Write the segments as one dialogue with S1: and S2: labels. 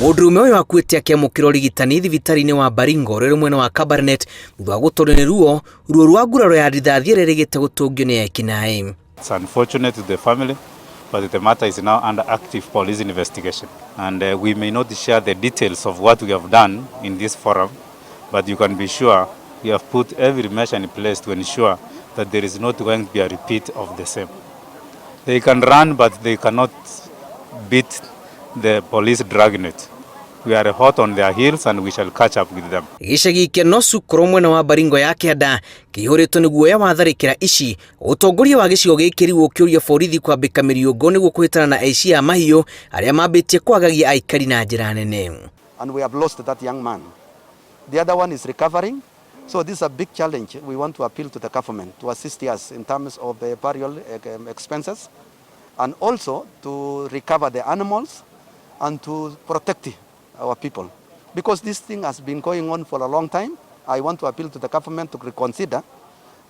S1: Mũndũrũme ũyũ akuĩte akĩamũkĩrwo ũrigitani thibitarĩ-inĩ wa Baringo rĩrĩ mwena wa Kabarnet thutha wa gũtũrwo nĩ ruo rwa nguraro ya rithathi rĩrĩgĩte gũtũngio nĩ ekinaĩ.
S2: It's unfortunate to the family, but the matter is now under active police investigation. And we may not share the details of what we have done in this forum, but you can be sure we have put every measure in place to ensure that there is not going to be a repeat of the same. They can run, but they cannot beat the police dragnet. We are hot on their heels and we shall catch up with them.
S1: Gĩcagi kĩa Nosukro mwena wa Baringo ya Kĩanda kĩihũrĩtwo nĩ guoya wa tharĩkĩra ici. Ũtongoria wa gĩcigo gĩkĩ rĩu ũkĩũria borithi kwambĩka mĩriũngũ nĩguo kũhĩtana na aici a mahiũ arĩa mambĩtie kwagagia aikari na njĩra nene.
S3: And we have lost that young man. The other one is recovering. So this is a big challenge. We want to appeal to the government to assist us in terms of burial expenses and also to recover the animals and to protect our people. Because this thing has been going on for a long time, I want to appeal to the government to reconsider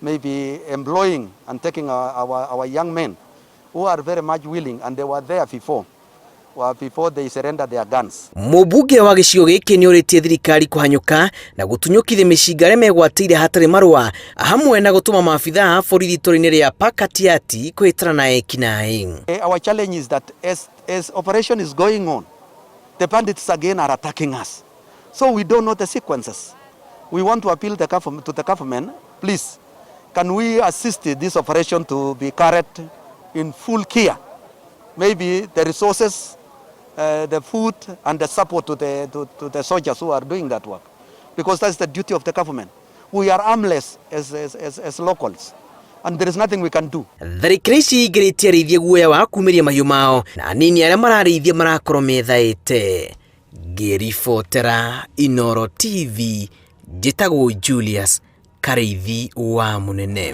S3: maybe employing and taking our young men who are very much willing and they were there before they surrender their guns.
S1: Mũmbunge wa gĩcigo gĩkĩ nĩ ũrĩtie thirikari kũhanyũka na gũtunyũkithia mĩcinga arĩa megwatĩire hatarĩ marũa hamwe na gũtũma maabithaa borithi itũũra-inĩ rĩa Pakatiati kwĩtara na ekinaĩ.
S3: Our challenge is that as operation is going on, the bandits again are attacking us. So we don't know the sequences. We want to appeal to the government, please, can we assist this operation to be carried in full care? Maybe the resources, the food and the support to the soldiers who are doing that work. Because that's the duty of the government. We are armless as locals. And there is nothing we can do.
S1: Tharĩkĩra ici ingĩrĩtie arĩithia guoya wa kumĩria mahiũ mao na anini arĩa mararĩithia marakorwo methaĩte. Ngĩribotera Inooro TV, njĩtagwo Julius Karĩithi wa Mũnene.